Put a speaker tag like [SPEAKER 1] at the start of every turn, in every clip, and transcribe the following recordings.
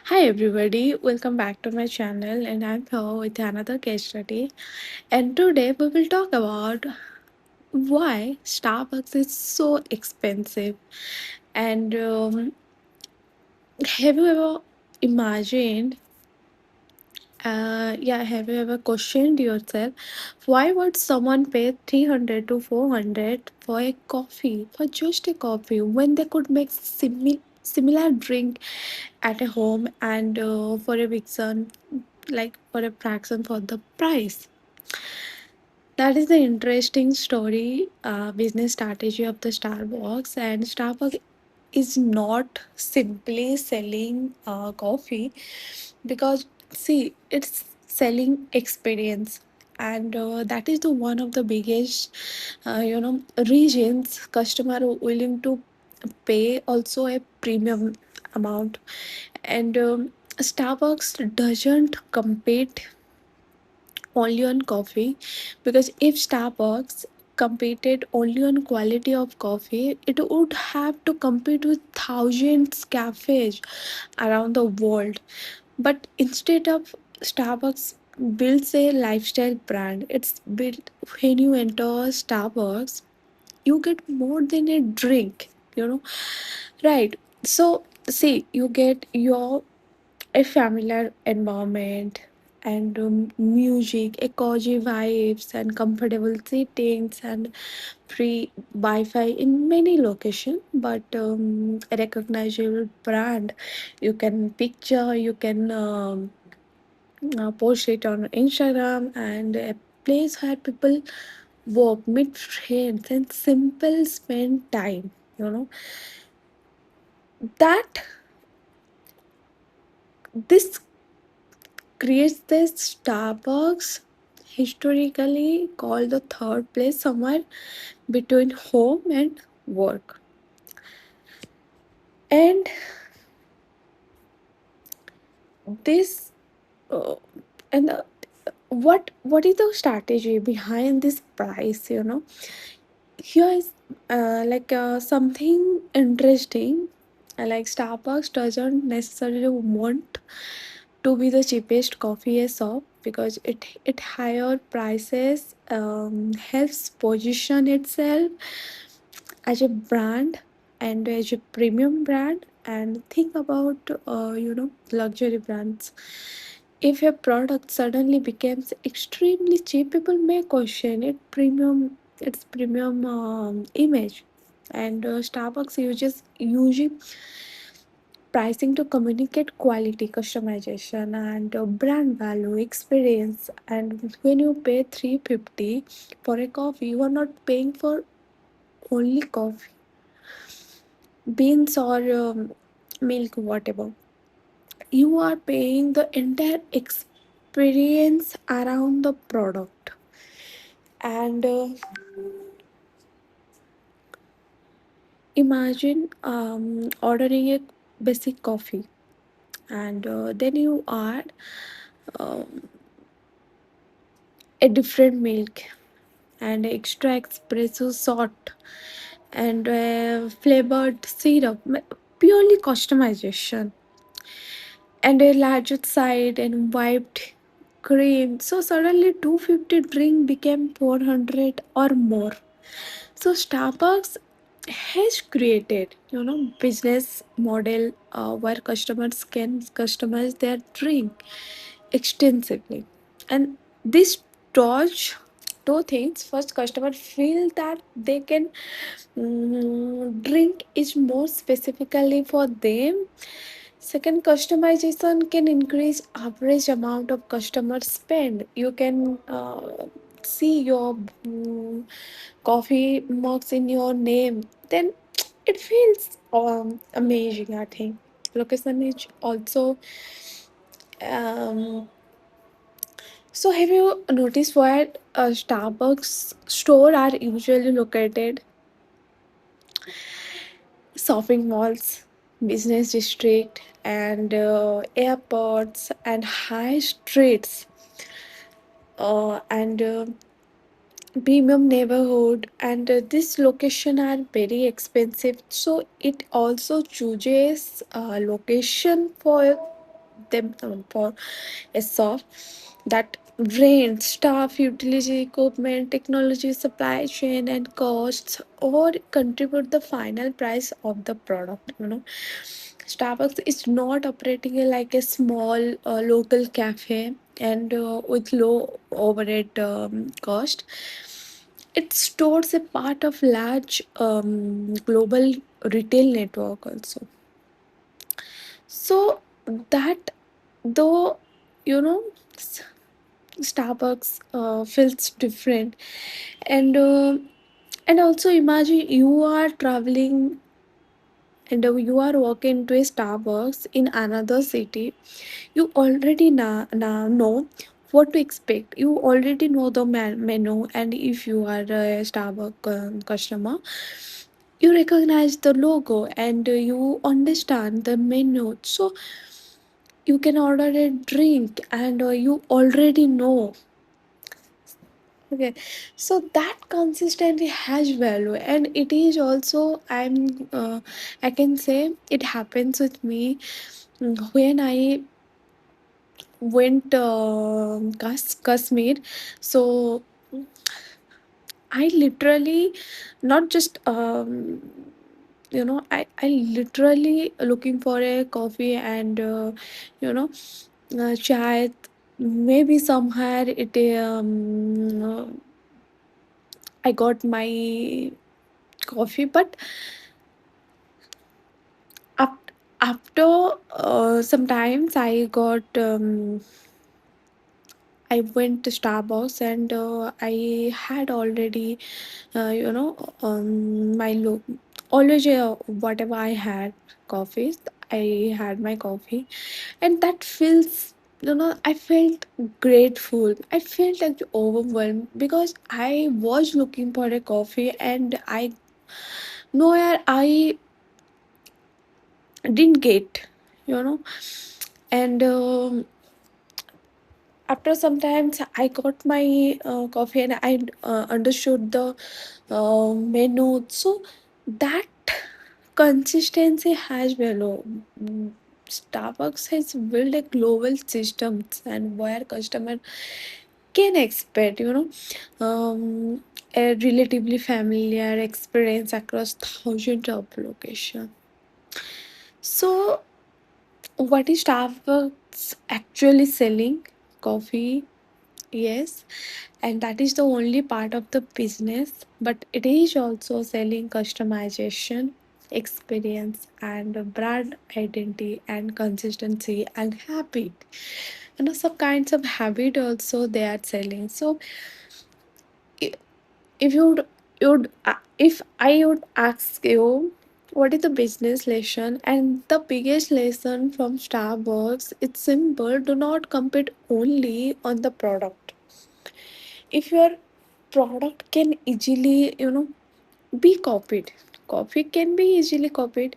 [SPEAKER 1] Hi everybody, welcome back to my channel and I'm here with another case study. And today we will talk about why Starbucks is so expensive. And have you ever imagined, have you ever questioned yourself why would someone pay 300 to 400 for a coffee, for just a coffee, when they could make similar drink at a home and for a vixen, like for a fraction for the price. That is the interesting story, business strategy of the Starbucks. And Starbucks is not simply selling coffee, because see, it's selling experience, and that is the one of the biggest regions customer are willing to pay also a premium amount. And Starbucks doesn't compete only on coffee, because if Starbucks competed only on quality of coffee, it would have to compete with thousands cafes around the world. But instead of Starbucks builds a lifestyle brand, it's built. When you enter Starbucks, you get more than a drink, right? So see, you get your a familiar environment and music, a cozy vibes and comfortable seatings and free Wi-Fi in many locations, but a recognizable brand. You can picture, you can post it on Instagram, and a place where people walk, meet friends, and simple spend time. You know that this creates this Starbucks, historically called the third place somewhere between home and work. And this uh, and what is the strategy behind this price? Here is something interesting. Like Starbucks doesn't necessarily want to be the cheapest coffee shop, because it higher prices helps position itself as a brand and as a premium brand. And think about luxury brands. If a product suddenly becomes extremely cheap, people may question its premium image. And Starbucks uses using pricing to communicate quality, customization, and brand value, experience. And when you pay 350 for a coffee, you are not paying for only coffee, beans, or milk, whatever. You are paying the entire experience around the product. And imagine ordering a basic coffee, and then you add a different milk and extra espresso shot and flavored syrup, purely customization, and a larger side and wiped cream. So suddenly 250 drink became 400 or more. So Starbucks has created, business model where customers can customize their drink extensively. And this does two things. First, customer feel that they can drink is more specifically for them. Second, customization can increase average amount of customer spend. You can see your coffee mugs in your name. Then it feels amazing, I think. Location is also. So, have you noticed where Starbucks store are usually located? Shopping malls, business district, and airports and high streets, and premium neighborhood. And this location are very expensive. So it also chooses location for them for a soft that rent, staff, utility, equipment, technology, supply chain, and costs all contribute the final price of the product. Starbucks is not operating like a small local cafe and with low overhead cost. It stores a part of large global retail network also. So that though you know s- Starbucks feels different, and also imagine you are traveling and you are walking to a Starbucks in another city. You already know what to expect. You already know the menu, and if you are a Starbucks customer, you recognize the logo and you understand the menu, so you can order a drink and you already know. Okay, so that consistency has value, and it is also I can say it happens with me when I went Kashmir. So I literally not just I literally looking for a coffee and you know chai. Maybe somewhere I got my coffee, but after sometimes I went to Starbucks and I had already, my look. Always, whatever I had coffees, I had my coffee, and that feels, I felt grateful. I felt like overwhelmed because I was looking for a coffee and I nowhere I didn't get, you know, and. After sometimes I got my coffee and I understood the menu. So that consistency has value. Mm, Starbucks has built a global systems and where customer can expect, a relatively familiar experience across thousands of locations. So what is Starbucks actually selling? Coffee, yes, and that is the only part of the business, but it is also selling customization, experience, and brand identity, and consistency, and habit. Some kinds of habit also they are selling. So, i- if if I would ask you, what is the business lesson? And the biggest lesson from Starbucks, it's simple: do not compete only on the product. If your product can easily be copied, coffee can be easily copied,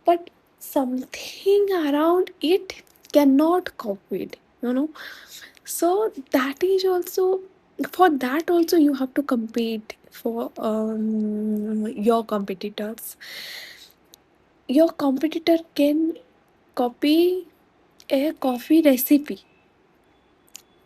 [SPEAKER 1] but something around it cannot copied, so that is also, for that also you have to compete for your competitors. Your competitor can copy a coffee recipe,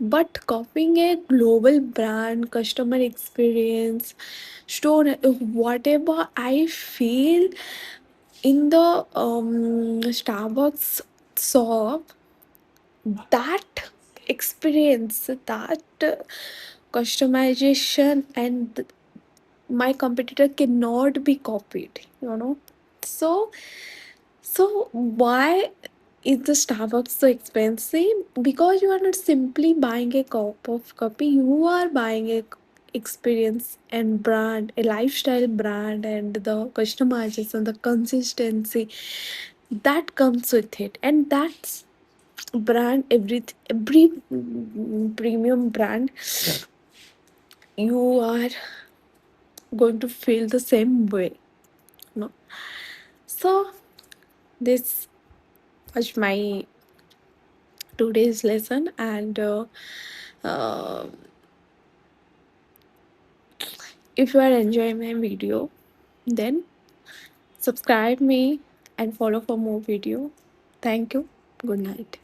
[SPEAKER 1] but copying a global brand, customer experience, store, whatever I feel in the Starbucks shop, that experience, that customization, and my competitor cannot be copied. So why is the Starbucks so expensive? Because you are not simply buying a cup of coffee, you are buying a experience and brand, a lifestyle brand, and the customization, the consistency that comes with it, and that's brand, every premium brand you are going to feel the same way. No, so this was my today's lesson, and uh, if you are enjoying my video, then subscribe me and follow for more video. Thank you. Good night.